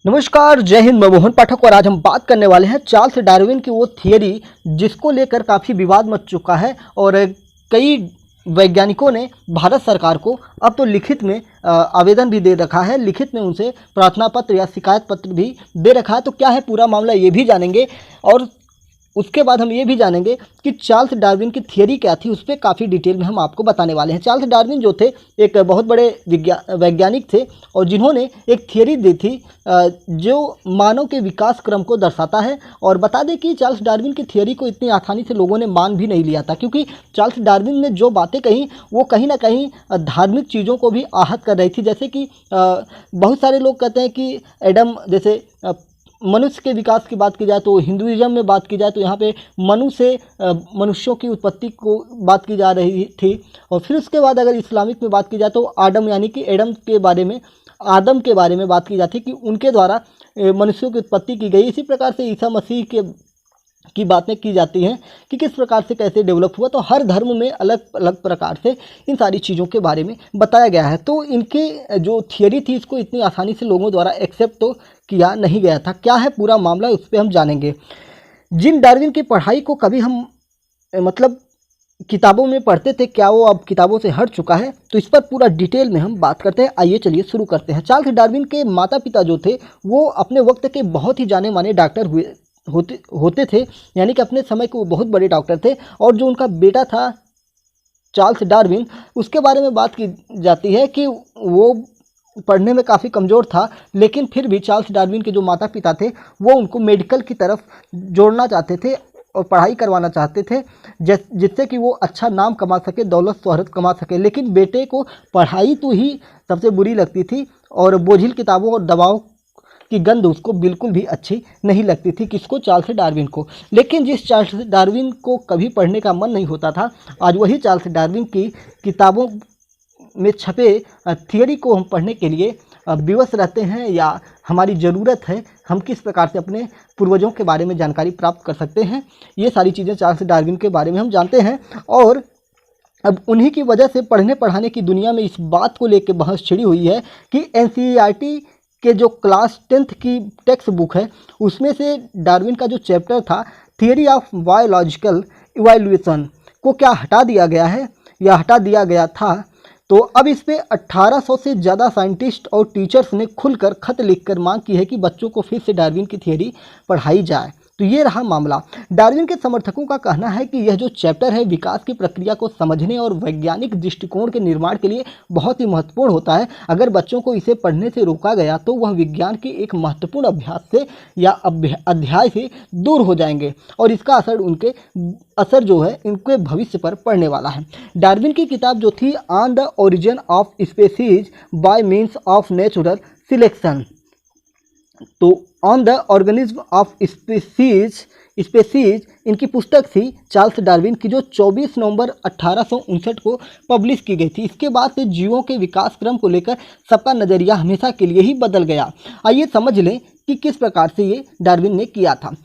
नमस्कार, जय हिंद। मैं मोहन पाठक और आज हम बात करने वाले हैं चार्ल्स डार्विन की वो थियरी जिसको लेकर काफ़ी विवाद मच चुका है और कई वैज्ञानिकों ने भारत सरकार को अब तो लिखित में आवेदन भी दे रखा है, लिखित में उनसे प्रार्थना पत्र या शिकायत पत्र भी दे रखा है। तो क्या है पूरा मामला ये भी जानेंगे और उसके बाद हम ये भी जानेंगे कि चार्ल्स डार्विन की थियरी क्या थी, उस पर काफ़ी डिटेल में हम आपको बताने वाले हैं। चार्ल्स डार्विन जो थे एक बहुत बड़े वैज्ञानिक थे और जिन्होंने एक थियरी दी थी जो मानव के विकास क्रम को दर्शाता है। और बता दें कि चार्ल्स डार्विन की थियरी को इतनी आसानी से लोगों ने मान भी नहीं लिया था, क्योंकि चार्ल्स डार्विन ने जो बातें कही वो कहीं ना कहीं धार्मिक चीज़ों को भी आहत कर रही थी। जैसे कि बहुत सारे लोग कहते हैं कि एडम, जैसे मनुष्य के विकास की बात की जाए तो हिंदुइज्म में बात की जाए तो यहाँ पे मनु से मनुष्यों की उत्पत्ति को बात की जा रही थी। और फिर उसके बाद अगर इस्लामिक में बात की जाए तो आदम यानी कि एडम के बारे में, आदम के बारे में बात की जाती कि उनके द्वारा मनुष्यों की उत्पत्ति की गई। इसी प्रकार से ईसा मसीह की बातें की जाती हैं कि किस प्रकार से कैसे डेवलप हुआ। तो हर धर्म में अलग अलग प्रकार से इन सारी चीज़ों के बारे में बताया गया है। तो इनके जो थियरी थी इसको इतनी आसानी से लोगों द्वारा एक्सेप्ट तो किया नहीं गया था। क्या है पूरा मामला, उस पर हम जानेंगे। जिन डार्विन की पढ़ाई को कभी हम मतलब किताबों में पढ़ते थे, क्या वो अब किताबों से हट चुका है, तो इस पर पूरा डिटेल में हम बात करते हैं। आइए चलिए शुरू करते हैं। चार्ल्स डार्विन के माता पिता जो थे वो अपने वक्त के बहुत ही जाने माने डॉक्टर होते थे, यानी कि अपने समय के वो बहुत बड़े डॉक्टर थे। और जो उनका बेटा था चार्ल्स डार्विन, उसके बारे में बात की जाती है कि वो पढ़ने में काफ़ी कमज़ोर था, लेकिन फिर भी चार्ल्स डार्विन के जो माता पिता थे वो उनको मेडिकल की तरफ जोड़ना चाहते थे और पढ़ाई करवाना चाहते थे जिससे कि वो अच्छा नाम कमा सके, दौलत शोहरत कमा सके। लेकिन बेटे को पढ़ाई तो ही सबसे बुरी लगती थी और बोझिल किताबों और दवाओं की गंध उसको बिल्कुल भी अच्छी नहीं लगती थी। किसको? चार्ल्स डार्विन को। लेकिन जिस चार्ल्स डार्विन को कभी पढ़ने का मन नहीं होता था, आज वही चार्ल्स डार्विन की किताबों में छपे थियरी को हम पढ़ने के लिए विवश रहते हैं, या हमारी ज़रूरत है हम किस प्रकार से अपने पूर्वजों के बारे में जानकारी प्राप्त कर सकते हैं। ये सारी चीज़ें चार्ल्स डार्विन के बारे में हम जानते हैं। और अब उन्हीं की वजह से पढ़ने पढ़ाने की दुनिया में इस बात को लेकर बहस छिड़ी हुई है कि एनसीईआरटी के जो क्लास 10th की टेक्स्ट बुक है उसमें से डार्विन का जो चैप्टर था थियरी ऑफ बायोलॉजिकल इवोल्यूशन को क्या हटा दिया गया है या हटा दिया गया था। तो अब इस पे 1800 से ज़्यादा साइंटिस्ट और टीचर्स ने खुलकर खत लिखकर मांग की है कि बच्चों को फिर से डार्विन की थियरी पढ़ाई जाए। तो ये रहा मामला। डार्विन के समर्थकों का कहना है कि यह जो चैप्टर है विकास की प्रक्रिया को समझने और वैज्ञानिक दृष्टिकोण के निर्माण के लिए बहुत ही महत्वपूर्ण होता है। अगर बच्चों को इसे पढ़ने से रोका गया तो वह विज्ञान के एक महत्वपूर्ण अभ्यास से या अध्याय से दूर हो जाएंगे और इसका असर जो है इनके भविष्य पर पड़ने वाला है। डार्विन की किताब जो थी on the origin of species by means of natural selection, तो on the organism of species इनकी पुस्तक थी चार्ल्स डार्विन की, जो 24 नवंबर 1859 को पब्लिश की गई थी। इसके बाद से जीवों के विकास क्रम को लेकर सबका नज़रिया हमेशा के लिए ही बदल गया। आइए समझ लें कि किस प्रकार से ये डार्विन ने किया था।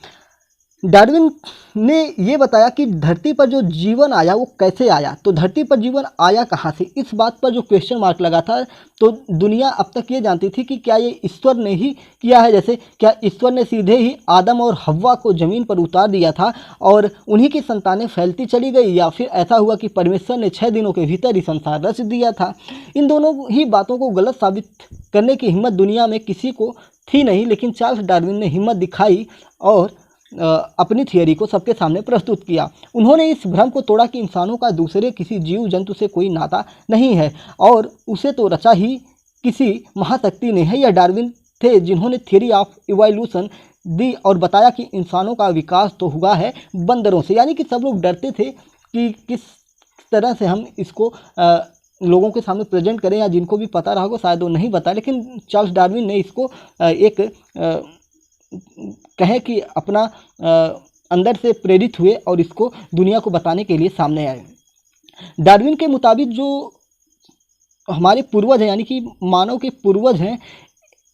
डार्विन ने ये बताया कि धरती पर जो जीवन आया वो कैसे आया, तो धरती पर जीवन आया कहाँ से, इस बात पर जो क्वेश्चन मार्क लगा था। तो दुनिया अब तक ये जानती थी कि क्या ये ईश्वर ने ही किया है, जैसे क्या ईश्वर ने सीधे ही आदम और हव्वा को ज़मीन पर उतार दिया था और उन्हीं की संतानें फैलती चली गई, या फिर ऐसा हुआ कि परमेश्वर ने 6 दिनों के भीतर ही संसार रच दिया था। इन दोनों ही बातों को गलत साबित करने की हिम्मत दुनिया में किसी को थी नहीं, लेकिन चार्ल्स डार्विन ने हिम्मत दिखाई और अपनी थियरी को सबके सामने प्रस्तुत किया। उन्होंने इस भ्रम को तोड़ा कि इंसानों का दूसरे किसी जीव जंतु से कोई नाता नहीं है और उसे तो रचा ही किसी महाशक्ति ने है। यह डार्विन थे जिन्होंने थियरी ऑफ इवोल्यूशन दी और बताया कि इंसानों का विकास तो हुआ है बंदरों से। यानी कि सब लोग डरते थे कि किस तरह से हम इसको लोगों के सामने प्रेजेंट करें, या जिनको भी पता रहा होगा शायद वो नहीं बताया, लेकिन चार्ल्स डार्विन ने इसको एक कहें कि अपना अंदर से प्रेरित हुए और इसको दुनिया को बताने के लिए सामने आए। डार्विन के मुताबिक जो हमारे पूर्वज हैं, यानी कि मानव के पूर्वज हैं,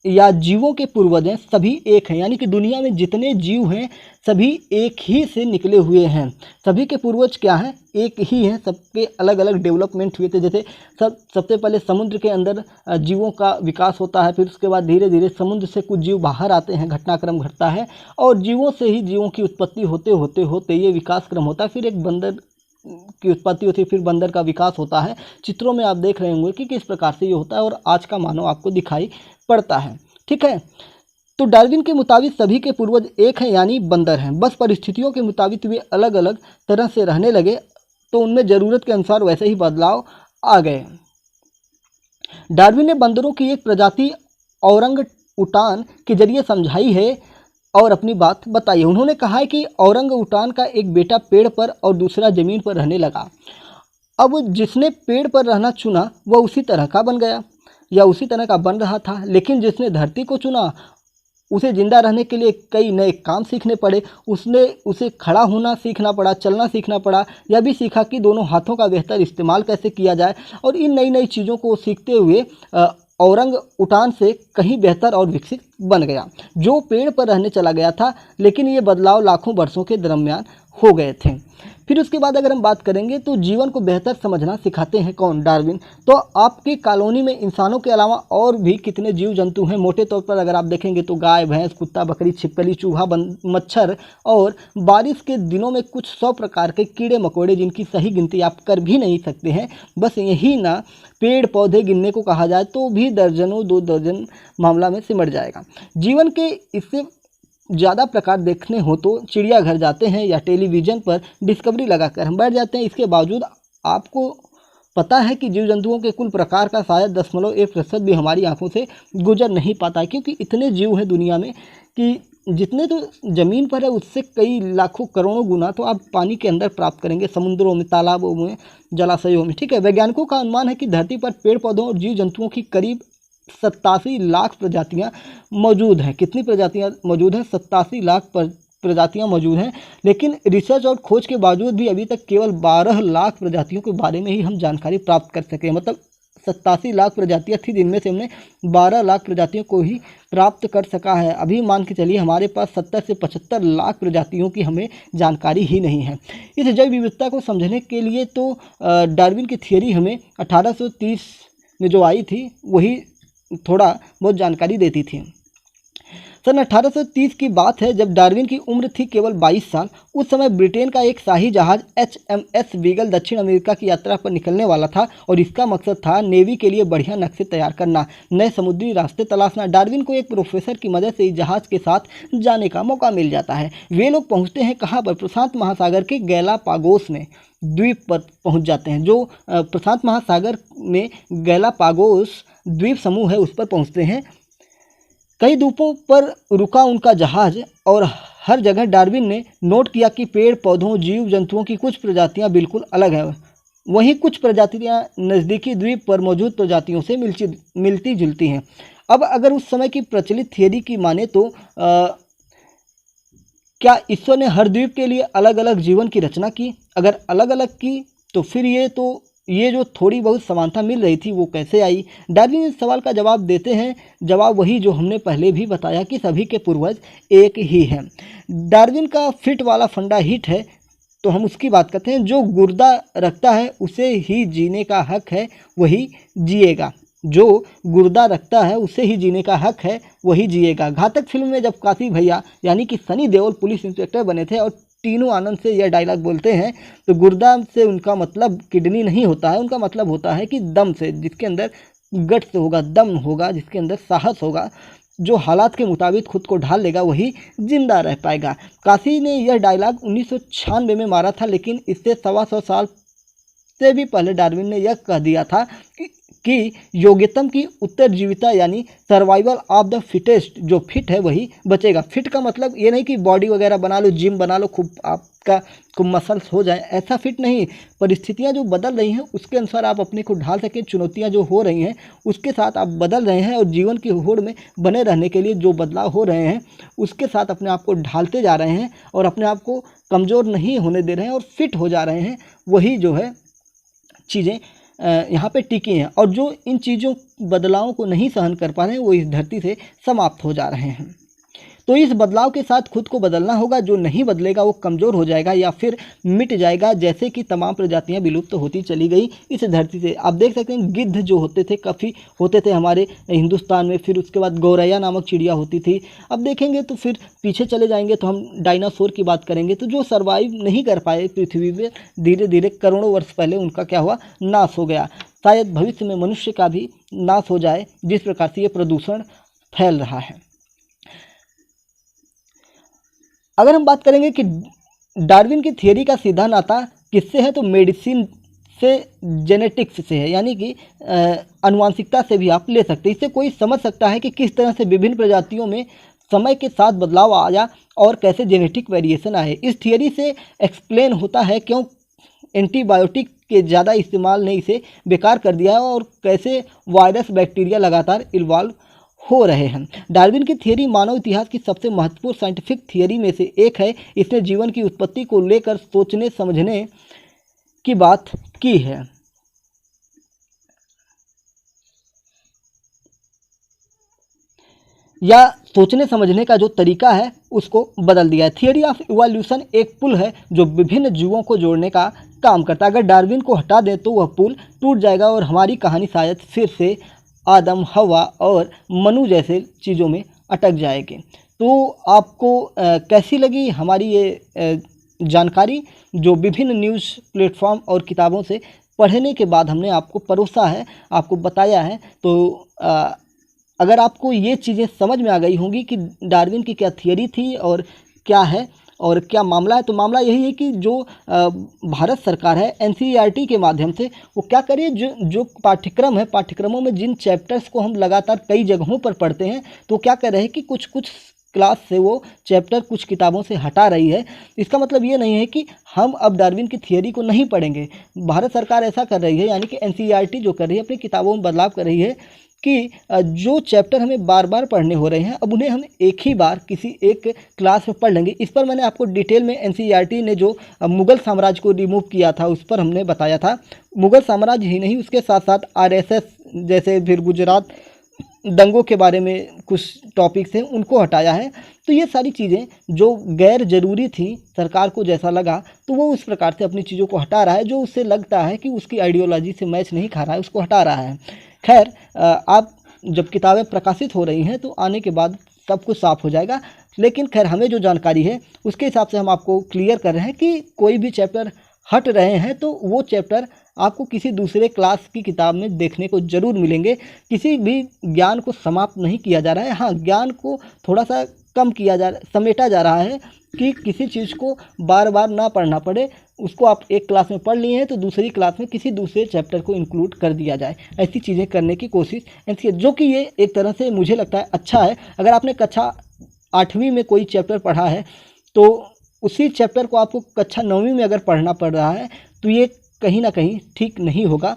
या जीवों के पूर्वज हैं सभी एक हैं, यानी कि दुनिया में जितने जीव हैं सभी एक ही से निकले हुए हैं। सभी के पूर्वज क्या हैं? एक ही हैं। सबके अलग अलग डेवलपमेंट हुए थे। जैसे सबसे पहले समुद्र के अंदर जीवों का विकास होता है, फिर उसके बाद धीरे धीरे समुद्र से कुछ जीव बाहर आते हैं, घटनाक्रम घटता है और जीवों से ही जीवों की उत्पत्ति होते होते होते ये विकास क्रम होता है। फिर एक बंदर की उत्पत्ति होती है, फिर बंदर का विकास होता है। चित्रों में आप देख रहे होंगे कि किस प्रकार से ये होता है और आज का मानव आपको दिखाई पड़ता है। ठीक है, तो डार्विन के मुताबिक सभी के पूर्वज एक हैं, यानी बंदर हैं। बस परिस्थितियों के मुताबिक वे अलग अलग तरह से रहने लगे तो उनमें ज़रूरत के अनुसार वैसे ही बदलाव आ गए। डार्विन ने बंदरों की एक प्रजाति औरंग उटान के जरिए समझाई है और अपनी बात बताई है। उन्होंने कहा है कि औरंग उटान का एक बेटा पेड़ पर और दूसरा ज़मीन पर रहने लगा। अब जिसने पेड़ पर रहना चुना वह उसी तरह का बन गया या उसी तरह का बन रहा था, लेकिन जिसने धरती को चुना उसे जिंदा रहने के लिए कई नए काम सीखने पड़े। उसे खड़ा होना सीखना पड़ा, चलना सीखना पड़ा। यह भी सीखा कि दोनों हाथों का बेहतर इस्तेमाल कैसे किया जाए और इन नई नई चीज़ों को सीखते हुए औरंग उटान से कहीं बेहतर और विकसित बन गया, जो पेड़ पर रहने चला गया था। लेकिन ये बदलाव लाखों वर्षों के दरमियान हो गए थे। फिर उसके बाद अगर हम बात करेंगे तो जीवन को बेहतर समझना सिखाते हैं कौन? डार्विन। तो आपकी कॉलोनी में इंसानों के अलावा और भी कितने जीव जंतु हैं? मोटे तौर पर अगर आप देखेंगे तो गाय, भैंस, कुत्ता, बकरी, छिपकली, चूहा, मच्छर और बारिश के दिनों में कुछ 100 प्रकार के कीड़े मकोड़े, जिनकी सही गिनती आप कर भी नहीं सकते हैं। बस यही ना पेड़ पौधे गिनने को कहा जाए तो भी दर्जनों 2 दर्जन मामला में सिमट जाएगा। जीवन के इससे ज़्यादा प्रकार देखने हो तो चिड़ियाघर जाते हैं या टेलीविज़न पर डिस्कवरी लगाकर हम बैठ जाते हैं। इसके बावजूद आपको पता है कि जीव जंतुओं के कुल प्रकार का शायद 0.1% भी हमारी आंखों से गुजर नहीं पाता है, क्योंकि इतने जीव हैं दुनिया में कि जितने तो ज़मीन पर है उससे कई लाखों करोड़ों गुना तो आप पानी के अंदर प्राप्त करेंगे, समुद्रों में, तालाबों में, जलाशयों में। ठीक है, वैज्ञानिकों का अनुमान है कि धरती पर पेड़ पौधों और जीव जंतुओं की करीब 87 लाख प्रजातियां मौजूद हैं। कितनी प्रजातियां मौजूद हैं? 87 लाख प्रजातियां मौजूद हैं। लेकिन रिसर्च और खोज के बावजूद भी अभी तक केवल 12 लाख प्रजातियों के बारे में ही हम जानकारी प्राप्त कर सके। मतलब 87 लाख प्रजातियां थी, जिनमें से हमने 12 लाख प्रजातियों को ही प्राप्त कर सका है। अभी मान के चलिए हमारे पास 70 से 75 लाख प्रजातियों की हमें जानकारी ही नहीं है। इस जैव विविधता को समझने के लिए तो डार्विन की थियरी हमें 1830 में जो आई थी वही थोड़ा बहुत जानकारी देती थी। सन 1830 की बात है, जब डार्विन की उम्र थी केवल 22 साल। उस समय ब्रिटेन का एक शाही जहाज HMS बीगल दक्षिण अमेरिका की यात्रा पर निकलने वाला था और इसका मकसद था नेवी के लिए बढ़िया नक्शे तैयार करना, नए समुद्री रास्ते तलाशना। डार्विन को एक प्रोफेसर की मदद से इस जहाज के साथ जाने का मौका मिल जाता है। वे लोग पहुँचते हैं कहाँ पर? प्रशांत महासागर के गैलापागोस में द्वीप पर पहुँच जाते हैं। जो प्रशांत महासागर में गैलापागोस द्वीप समूह है उस पर पहुँचते हैं। कई द्वीपों पर रुका उनका जहाज और हर जगह डार्विन ने नोट किया कि पेड़ पौधों, जीव जंतुओं की कुछ प्रजातियां बिल्कुल अलग हैं, वहीं कुछ प्रजातियां नज़दीकी द्वीप पर मौजूद प्रजातियों से मिलती जुलती हैं। अब अगर उस समय की प्रचलित थियरी की माने तो क्या ईश्वर ने हर द्वीप के लिए अलग अलग जीवन की रचना की? अगर अलग अलग की तो फिर ये जो थोड़ी बहुत समानता मिल रही थी वो कैसे आई? डार्विन इस सवाल का जवाब देते हैं। जवाब वही जो हमने पहले भी बताया कि सभी के पूर्वज एक ही हैं। डार्विन का फिट वाला फंडा हिट है तो हम उसकी बात करते हैं। जो गुर्दा रखता है उसे ही जीने का हक है, वही जिएगा। जो गुर्दा रखता है उसे ही जीने का हक है, वही जिएगा। घातक फिल्म में जब काशी भैया यानी कि सनी देओल पुलिस इंस्पेक्टर बने थे और टीनू आनंद से यह डायलॉग बोलते हैं तो गुर्दा से उनका मतलब किडनी नहीं होता है, उनका मतलब होता है कि दम से, जिसके अंदर गट्स होगा, दम होगा, जिसके अंदर साहस होगा, जो हालात के मुताबिक खुद को ढाल लेगा वही जिंदा रह पाएगा। काशी ने यह डायलॉग 1996 में मारा था, लेकिन इससे 125 साल से भी पहले डार्विन ने यह कह दिया था कि योग्यतम की उत्तरजीविता यानी सर्वाइवल ऑफ द फिटेस्ट, जो फिट है वही बचेगा। फिट का मतलब ये नहीं कि बॉडी वगैरह बना लो, जिम बना लो, खूब मसल्स हो जाए, ऐसा फिट नहीं। परिस्थितियां जो बदल रही हैं उसके अनुसार आप अपने को ढाल सकें। चुनौतियां जो हो रही हैं उसके साथ आप बदल रहे हैं और जीवन की होड़ में बने रहने के लिए जो बदलाव हो रहे हैं उसके साथ अपने आप को ढालते जा रहे हैं और अपने आप को कमज़ोर नहीं होने दे रहे हैं और फिट हो जा रहे हैं। वही जो है चीज़ें यहाँ पे टिकी हैं, और जो इन चीज़ों बदलावों को नहीं सहन कर पा रहे हैं वो इस धरती से समाप्त हो जा रहे हैं। तो इस बदलाव के साथ खुद को बदलना होगा। जो नहीं बदलेगा वो कमज़ोर हो जाएगा या फिर मिट जाएगा, जैसे कि तमाम प्रजातियां विलुप्त होती चली गई इस धरती से। आप देख सकते हैं गिद्ध जो होते थे काफ़ी होते थे हमारे हिंदुस्तान में, फिर उसके बाद गौरैया नामक चिड़िया होती थी। अब देखेंगे तो फिर पीछे चले जाएंगे तो हम डायनासोर की बात करेंगे, तो जो सर्वाइव नहीं कर पाए पृथ्वी पर, धीरे धीरे करोड़ों वर्ष पहले उनका क्या हुआ, नाश हो गया। शायद भविष्य में मनुष्य का भी नाश हो जाए, जिस प्रकार से ये प्रदूषण फैल रहा है। अगर हम बात करेंगे कि डार्विन की थियरी का सीधा नाता किससे है, तो मेडिसिन से, जेनेटिक्स से है, यानी कि आनुवांशिकता से भी आप ले सकते हैं। इससे कोई समझ सकता है कि किस तरह से विभिन्न प्रजातियों में समय के साथ बदलाव आया और कैसे जेनेटिक वेरिएशन आए। इस थियरी से एक्सप्लेन होता है क्यों एंटीबायोटिक के ज़्यादा इस्तेमाल ने इसे बेकार कर दिया है और कैसे वायरस बैक्टीरिया लगातार इवॉल्व हो रहे हैं। डार्विन की थियरी मानव इतिहास की सबसे महत्वपूर्ण साइंटिफिक थियरी में से एक है। इसने जीवन की उत्पत्ति को लेकर सोचने समझने की बात की है। या सोचने समझने का जो तरीका है उसको बदल दिया है। थियरी ऑफ इवोल्यूशन एक पुल है जो विभिन्न जीवों को जोड़ने का काम करता है। अगर डार्विन को हटा दें तो वह पुल टूट जाएगा और हमारी कहानी शायद फिर से आदम, हवा और मनु जैसे चीज़ों में अटक जाएगी। तो आपको कैसी लगी हमारी ये जानकारी, जो विभिन्न न्यूज़ प्लेटफॉर्म और किताबों से पढ़ने के बाद हमने आपको परोसा है, आपको बताया है। तो अगर आपको ये चीज़ें समझ में आ गई होंगी कि डार्विन की क्या थियरी थी और क्या है और क्या मामला है, तो मामला यही है कि जो भारत सरकार है एनसीईआरटी के माध्यम से वो क्या करे, जो पाठ्यक्रम है, पाठ्यक्रमों में जिन चैप्टर्स को हम लगातार कई जगहों पर पढ़ते हैं, तो क्या कर रहे हैं कि कुछ कुछ क्लास से वो चैप्टर कुछ किताबों से हटा रही है। इसका मतलब ये नहीं है कि हम अब डार्विन की थियरी को नहीं पढ़ेंगे। भारत सरकार ऐसा कर रही है, यानी कि एनसीईआरटी जो कर रही है अपनी किताबों में बदलाव कर रही है कि जो चैप्टर हमें बार बार पढ़ने हो रहे हैं अब उन्हें हम एक ही बार किसी एक क्लास में पढ़ लेंगे। इस पर मैंने आपको डिटेल में एनसीईआरटी ने जो मुग़ल साम्राज्य को रिमूव किया था उस पर हमने बताया था। मुग़ल साम्राज्य ही नहीं, उसके साथ साथ आरएसएस जैसे, फिर गुजरात दंगों के बारे में कुछ टॉपिक्स हैं उनको हटाया है। तो ये सारी चीज़ें जो गैर ज़रूरी थी, सरकार को जैसा लगा तो वो उस प्रकार से अपनी चीज़ों को हटा रहा है। जो उससे लगता है कि उसकी आइडियोलॉजी से मैच नहीं खा रहा है उसको हटा रहा है। खैर, आप जब किताबें प्रकाशित हो रही हैं तो आने के बाद सब कुछ साफ हो जाएगा। लेकिन खैर, हमें जो जानकारी है उसके हिसाब से हम आपको क्लियर कर रहे हैं कि कोई भी चैप्टर हट रहे हैं तो वो चैप्टर आपको किसी दूसरे क्लास की किताब में देखने को ज़रूर मिलेंगे। किसी भी ज्ञान को समाप्त नहीं किया जा रहा है। हाँ, ज्ञान को थोड़ा सा कम किया समेटा जा रहा है कि किसी चीज़ को बार बार ना पढ़ना पड़े। उसको आप एक क्लास में पढ़ लिए हैं तो दूसरी क्लास में किसी दूसरे चैप्टर को इंक्लूड कर दिया जाए। ऐसी चीज़ें करने की कोशिश एनसीईआरटी, जो कि ये एक तरह से मुझे लगता है अच्छा है। अगर आपने कक्षा 8वीं में कोई चैप्टर पढ़ा है तो उसी चैप्टर को आपको कक्षा 9वीं में अगर पढ़ना पड़ रहा है तो ये कहीं ना कहीं ठीक नहीं होगा।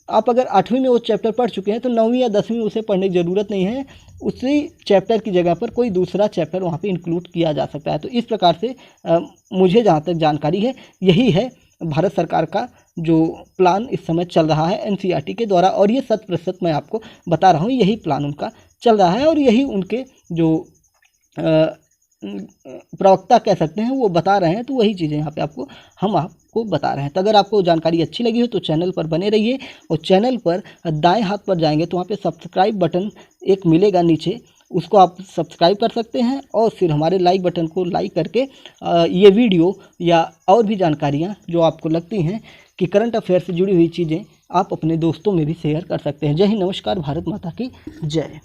आप अगर 8वीं में वो चैप्टर पढ़ चुके हैं तो 9वीं या 10वीं में उसे पढ़ने की ज़रूरत नहीं है। उसी चैप्टर की जगह पर कोई दूसरा चैप्टर वहाँ पे इंक्लूड किया जा सकता है। तो इस प्रकार से मुझे जहाँ तक जानकारी है यही है भारत सरकार का जो प्लान इस समय चल रहा है एनसीईआरटी के द्वारा, और ये 100% मैं आपको बता रहा हूँ, यही प्लान उनका चल रहा है और यही उनके जो प्रवक्ता कह सकते हैं वो बता रहे हैं। तो वही चीज़ें यहाँ पे हम आपको बता रहे हैं। तो अगर आपको जानकारी अच्छी लगी हो तो चैनल पर बने रहिए, और चैनल पर दाएं हाथ पर जाएंगे तो वहाँ पे सब्सक्राइब बटन एक मिलेगा नीचे, उसको आप सब्सक्राइब कर सकते हैं और फिर हमारे लाइक बटन को लाइक करके ये वीडियो या और भी जानकारियाँ जो आपको लगती हैं कि करंट अफेयर से जुड़ी हुई चीज़ें आप अपने दोस्तों में भी शेयर कर सकते हैं। जय हिंद, नमस्कार, भारत माता की जय।